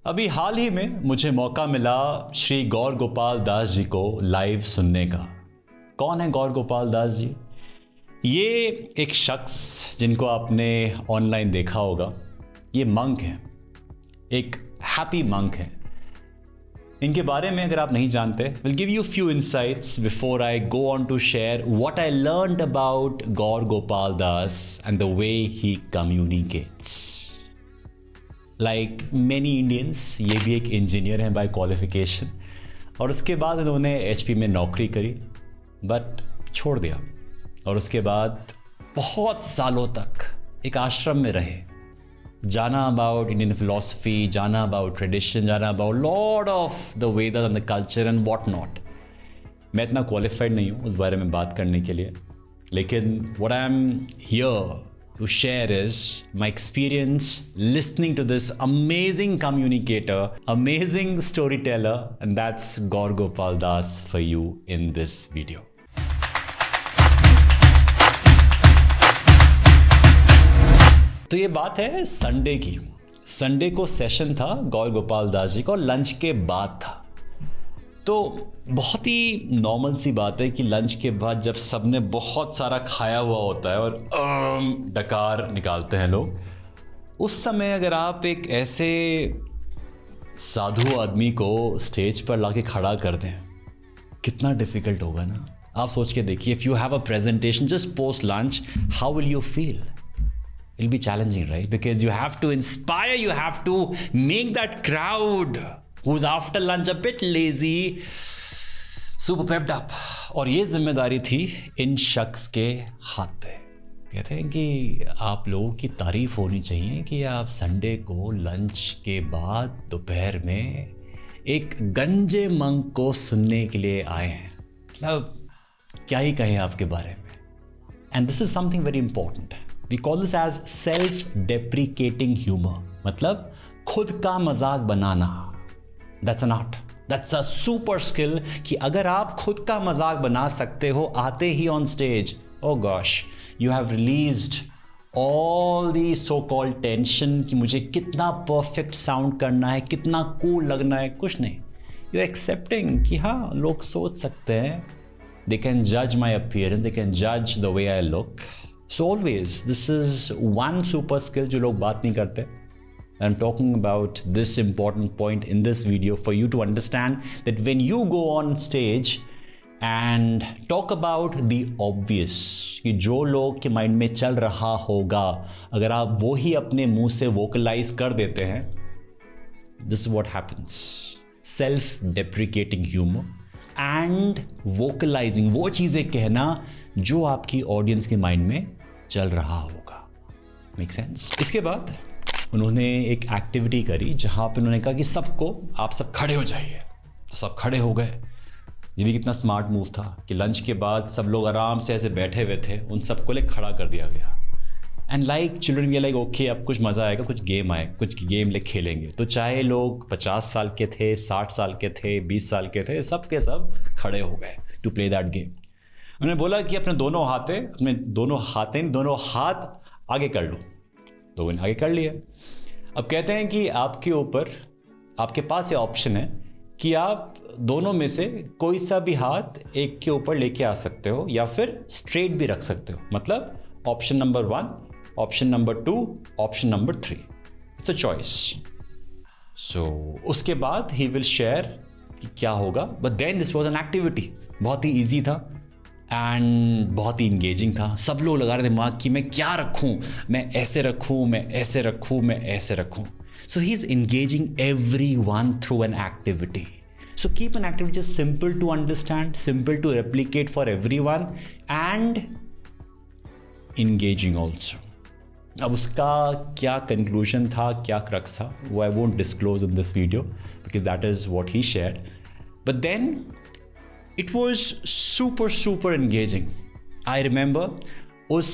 अभी हाल ही में मुझे मौका मिला श्री गौर गोपाल दास जी को लाइव सुनने का। कौन है गौर गोपाल दास जी? ये एक शख्स जिनको आपने ऑनलाइन देखा होगा। ये मंक हैं, एक हैप्पी मंक हैं। इनके बारे में अगर आप नहीं जानते, will give you few insights before I go on to share what I learned about Gaur Gopal Das and the way he communicates. Like many Indians, ये भी एक इंजीनियर हैं बाय क्वालिफिकेशन, और उसके बाद उन्होंने HP में नौकरी करी बट छोड़ दिया, और उसके बाद बहुत सालों तक एक आश्रम में रहे। जाना अबाउट इंडियन फिलोसफी, जाना अबाउट ट्रेडिशन, जाना about lot of the Vedas and the culture and what not. मैं इतना क्वालिफाइड नहीं हूँ उस बारे में बात करने के लिए, लेकिन what I am here to share is my experience listening to this amazing communicator, amazing storyteller, and that's Gaur Gopal Das for you in this video. तो ये बात है संडे की। संडे को सेशन था गौर गोपाल दास जी का, लंच के बाद था। तो बहुत ही नॉर्मल सी बात है कि लंच के बाद जब सबने बहुत सारा खाया हुआ होता है और डकार निकालते हैं लोग, उस समय अगर आप एक ऐसे साधु आदमी को स्टेज पर लाके खड़ा कर दें, कितना डिफिकल्ट होगा ना। आप सोच के देखिए, if you have a presentation just post lunch, how will you feel? It'll be challenging, right? Because you have to inspire, you have to make that crowd who's after lunch a bit lazy super pepped up. और ये जिम्मेदारी थी इन शख्स के हाथ पे। कहते हैं कि आप लोगों की तारीफ होनी चाहिए कि आप संडे को लंच के बाद दोपहर में एक गंजे मंक को सुनने के लिए आए हैं। मतलब क्या ही कहें आपके बारे में। And this is something very important. We call this as self-deprecating humor. मतलब खुद का मजाक बनाना। That's an art. That's a super skill कि अगर आप खुद का मजाक बना सकते हो आते ही on stage, oh gosh, you have released all the so-called tension कि मुझे कितना perfect sound करना है, कितना cool लगना है, कुछ नहीं। You're accepting कि हाँ, लोग सोच सकते हैं। They can judge my appearance, they can judge the way I look. So always, this is one super skill जो लोग बात नहीं करते. I'm talking about this important point in this video for you to understand that when you go on stage and talk about the obvious, कि जो लोग के mind में चल रहा होगा, अगर आप वो ही अपने मुंह से vocalize कर देते हैं, this is what happens. Self-deprecating humor and vocalizing, वो चीज़ें कहना जो आपकी ऑडियंस के माइंड में चल रहा होगा। Make sense? इसके बाद उन्होंने एक एक्टिविटी करी जहाँ पे उन्होंने कहा कि सबको, आप सब खड़े हो जाइए। तो सब खड़े हो गए। ये भी कितना स्मार्ट मूव था कि लंच के बाद सब लोग आराम से ऐसे बैठे हुए थे, उन सबको ले खड़ा कर दिया गया। And like children we like okay, अब कुछ मज़ा आएगा, कुछ गेम आए, कुछ गेम ले खेलेंगे। तो चाहे लोग 50 साल के थे, 60 साल के थे, 20 साल के थे, सब के सब खड़े हो गए टू प्ले दैट गेम। उन्होंने बोला कि अपने दोनों हाथ आगे कर लो। तो उन्होंने आगे कर लिया। अब कहते हैं कि आपके ऊपर, आपके पास ये ऑप्शन है कि आप दोनों में से कोई सा भी हाथ एक के ऊपर लेके आ सकते हो या फिर स्ट्रेट भी रख सकते हो। मतलब option number 1, option number 2, option number 3। It's a choice. So उसके बाद ही विल शेयर कि क्या होगा। But then this was an activity. बहुत ही ईजी था एंड बहुत ही इंगेजिंग था। सब लोग लगा रहे थे दिमाग कि मैं क्या रखूं, मैं ऐसे रखूं, मैं ऐसे रखूं, मैं ऐसे रखूं। So he is engaging everyone through an activity. So keep an activity just simple to understand, simple to replicate for everyone and engaging also. अब उसका क्या कंक्लूजन था, क्या क्रक्स था, वो I won't disclose in this video because that is what he shared. But then it was super engaging. I remember उस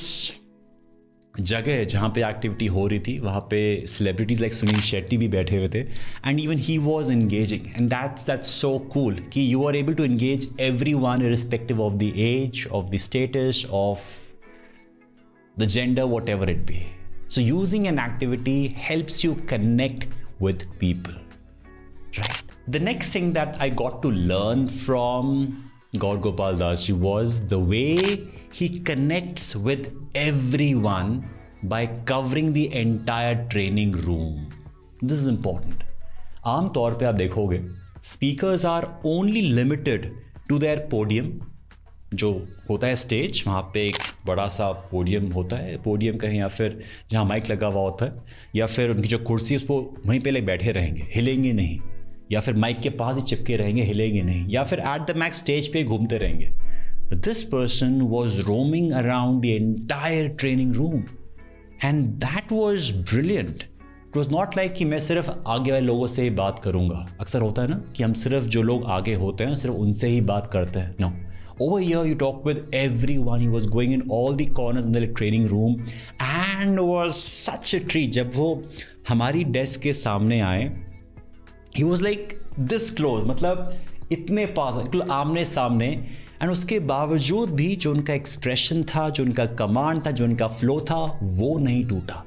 जगह जहाँ पे एक्टिविटी हो रही थी, वहाँ पे सेलिब्रिटीज लाइक सुनील शेट्टी भी बैठे हुए थे and even he was engaging and that's so cool कि you are able to engage everyone irrespective of the age, of the status, of the gender, whatever it be. So using an activity helps you connect with people. The next thing that I got to learn from Gaur Gopal Das ji was the way he connects with everyone by covering the entire training room. This is important. आम तौर पे आप देखोगे speakers are only limited to their podium, जो होता है stage, वहाँ पे एक बड़ा सा पोडियम होता है, पोडियम कहें या फिर जहाँ माइक लगा हुआ होता है, या फिर उनकी जो कुर्सी है उस पर वहीं पे बैठे रहेंगे, हिलेंगे नहीं, या फिर माइक के पास ही चिपके रहेंगे, हिलेंगे नहीं, या फिर एट द मैक्स स्टेज पे घूमते रहेंगे. This person was roaming around the entire training room and that was brilliant. It was not like कि मैं सिर्फ आगे वाले लोगों से ही बात करूंगा. अक्सर होता है ना कि हम सिर्फ जो लोग आगे होते हैं सिर्फ उनसे ही बात करते हैं. No, over here you talk with everyone. He was going in all the corners in the training room and was such a treat. जब वो हमारी डेस्क के सामने आए, he was like this close, मतलब इतने पास, आमने सामने. एंड उसके बावजूद भी जो उनका एक्सप्रेशन था, जो उनका कमांड था, जो उनका फ्लो था, वो नहीं टूटा.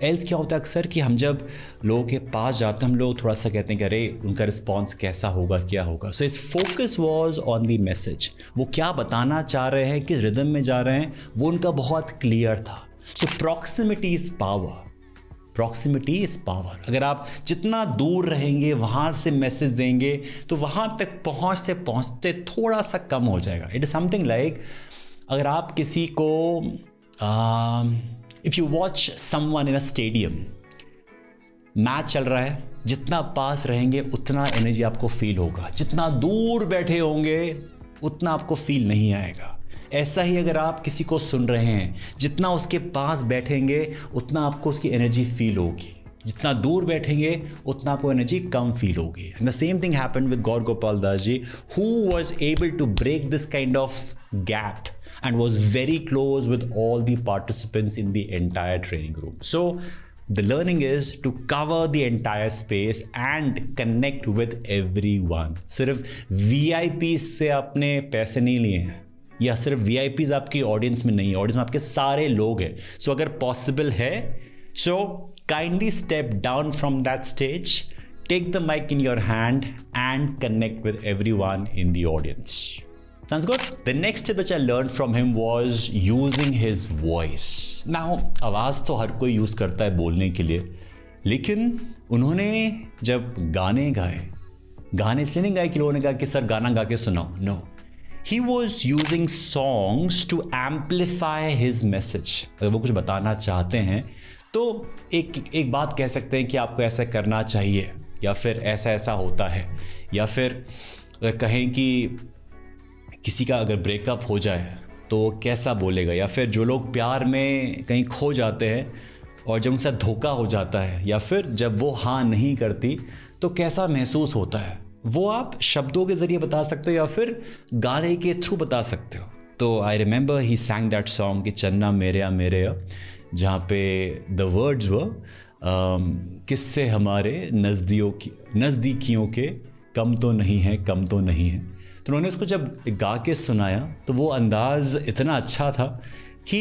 एल्स क्या होता है अक्सर कि हम जब लोगों के पास जाते हैं हम लोग थोड़ा सा कहते हैं कि अरे उनका रिस्पॉन्स कैसा होगा, क्या होगा. सो इस focus was on the message. वो क्या बताना चाह रहे हैं, किस रिदम में जा रहे हैं, वो उनका बहुत क्लियर था. So proximity is power. Proximity is power. अगर आप जितना दूर रहेंगे वहाँ से मैसेज देंगे तो वहाँ तक पहुँचते पहुँचते थोड़ा सा कम हो जाएगा. इट इज़ समथिंग लाइक अगर आप किसी को if you watch someone in a stadium, match चल रहा है, जितना पास रहेंगे उतना एनर्जी आपको फील होगा, जितना दूर बैठे होंगे उतना आपको फील नहीं आएगा. ऐसा ही अगर आप किसी को सुन रहे हैं, जितना उसके पास बैठेंगे उतना आपको उसकी एनर्जी फील होगी, जितना दूर बैठेंगे उतना आपको एनर्जी कम फील होगी. And the same thing happened with Gaur Gopal Das ji, who was able to break this kind of gap and was very close with all the participants in the entire training room. So the learning is to cover the entire space and connect with everyone. सिर्फ VIPs से आपने पैसे नहीं लिए हैं, या सिर्फ VIPs आपकी ऑडियंस में नहीं है, ऑडियंस में आपके सारे लोग हैं. सो अगर पॉसिबल है, so kindly step down from that stage, take the mic in your hand and connect with everyone in the audience. Sounds good? The next tip which I learned from him was using his voice. Now, आवाज़ तो हर कोई use करता है बोलने के लिए, लेकिन उन्होंने जब गाने गाए, गाने इसलिए नहीं गाए कि लोगों ने कहा कि सर गाना गा के सुनाओ. No. He was using songs to amplify his message. अगर वो कुछ बताना चाहते हैं तो एक बात कह सकते हैं कि आपको ऐसा करना चाहिए, या फिर ऐसा ऐसा होता है, या फिर अगर कहें कि किसी का अगर ब्रेकअप हो जाए तो कैसा बोलेगा, या फिर जो लोग प्यार में कहीं खो जाते हैं और जब उनसे धोखा हो जाता है, या फिर जब वो हाँ नहीं करती तो कैसा महसूस होता है, वो आप शब्दों के ज़रिए बता सकते हो या फिर गाने के थ्रू बता सकते हो. तो I remember he सैंग that song कि चन्ना मेरे मेरे, जहाँ पे द वर्ड्स वो किससे हमारे नज़दीकियों के कम तो नहीं है, कम तो नहीं है. तो उन्होंने उसको जब गा के सुनाया तो वो अंदाज़ इतना अच्छा था कि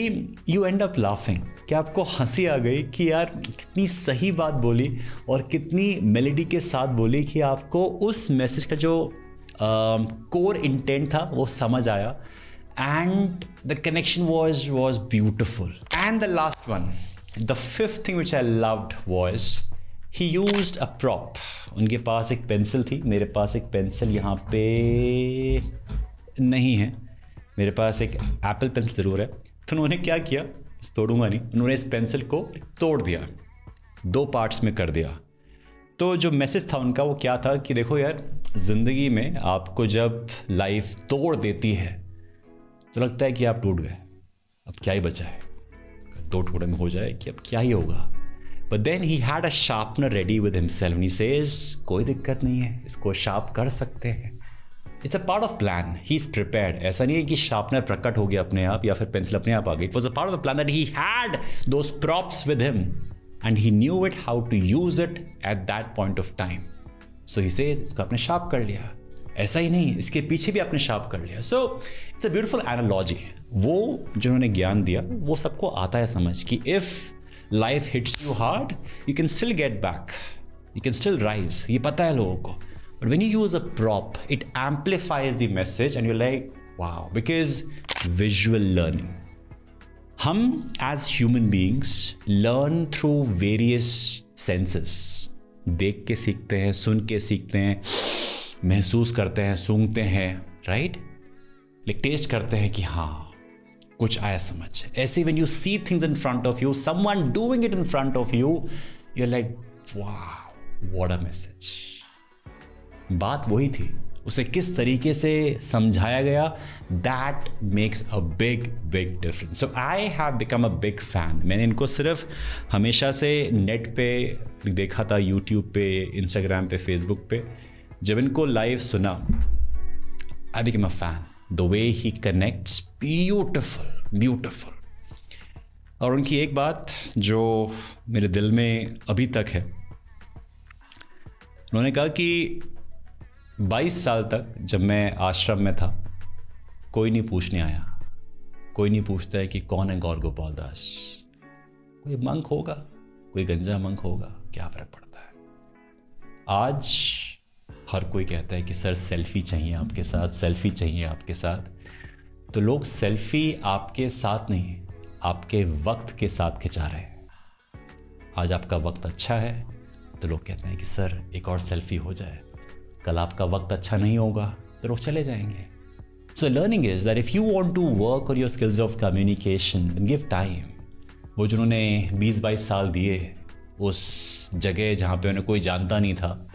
यू एंड अप लाफिंग, कि आपको हंसी आ गई कि यार कितनी सही बात बोली और कितनी मेलोडी के साथ बोली कि आपको उस मैसेज का जो कोर इंटेंट था वो समझ आया. And the connection was beautiful. And the last one, the fifth thing which I loved was he used a prop. उनके पास एक पेंसिल थी, मेरे पास एक पेंसिल यहाँ पे नहीं है, मेरे पास एक एप्पल पेंसिल ज़रूर है. तो उन्होंने क्या किया, तोड़ूंगा नहीं, उन्होंने इस पेंसिल को तोड़ दिया, 2 पार्ट्स में कर दिया. तो जो मैसेज था उनका वो क्या था कि देखो यार, ज़िंदगी में आपको जब लाइफ तोड़ देती है तो लगता है कि आप टूट गए, अब क्या ही बचा है, 2 टुकड़े में हो जाए कि अब क्या ही होगा. But then he had a sharpener ready with himself and he says, कोई दिक्कत नहीं है, इसको शार्प कर सकते हैं. It's a part of plan. He's prepared. ऐसा नहीं है कि शार्पनर प्रकट हो गया अपने आप या फिर पेंसिल अपने आप आ गई. It was a part of the plan that he had those props with him and he knew it how to use it at that point of time. So he says, इसको आपने sharp कर लिया. ऐसा ही नहीं, इसके पीछे भी आपने शार्प कर लिया. So it's a beautiful analogy. वो जिन्होंने ज्ञान दिया वो सबको आता है समझ कि if life hits you hard, you can still get back, you can still rise. ये पता है लोगों को. But when you use a prop, it amplifies the message and you're like, wow, because visual learning. हम as human beings learn through various senses. देख के सीखते हैं, सुन के सीखते हैं, महसूस करते हैं, सूंघते हैं, राइट? लाइक टेस्ट करते हैं कि हाँ कुछ आया समझ. ऐसे when you see things in front of you, someone doing it in front of you, you're like, wow, what a message. बात वही थी, उसे किस तरीके से समझाया गया, that makes a big difference. So I have become a big fan. मैंने इनको सिर्फ हमेशा से नेट पे देखा था, यूट्यूब पे, इंस्टाग्राम पे, फेसबुक पे. जब इनको लाइव सुना, I became a fan. The way he connects, beautiful. और उनकी एक बात जो मेरे दिल में अभी तक है, उन्होंने कहा कि 22 साल तक जब मैं आश्रम में था, कोई नहीं पूछने आया, कोई नहीं पूछता है कि कौन है गौर गोपाल दास. कोई मंक होगा, कोई गंजा मंक होगा, क्या फर्क पड़ता है. आज हर कोई कहता है कि सर सेल्फी चाहिए आपके साथ, सेल्फी चाहिए आपके साथ. तो लोग सेल्फी आपके साथ नहीं, आपके वक्त के साथ खिंचा रहे हैं. आज आपका वक्त अच्छा है तो लोग कहते हैं कि सर एक और सेल्फी हो जाए. कल आपका वक्त अच्छा नहीं होगा तो लोग चले जाएंगे. So learning is that if you want to work on your skills of communication, then give time. वो जिन्होंने 20-22 साल दिए उस जगह जहाँ पे उन्हें कोई जानता नहीं था,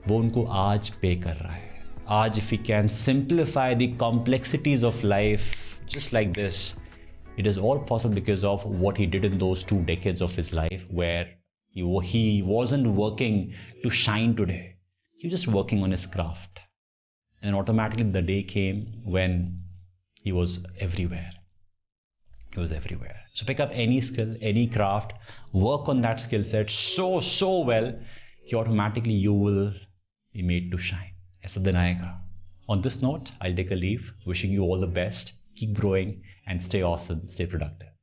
वो उनको आज पे कर रहा है. आज if we can simplify the complexities of life just like this, it is all possible because of what he did in those 2 decades of his life, where he wasn't working to shine today. He was just working on his craft. And automatically the day came when he was everywhere. He was everywhere. So pick up any skill, any craft, work on that skill set so well, automatically you will be made to shine. ऐसा दिन आएगा. On this note, I'll take a leave. Wishing you all the best. Keep growing and stay awesome. Stay productive.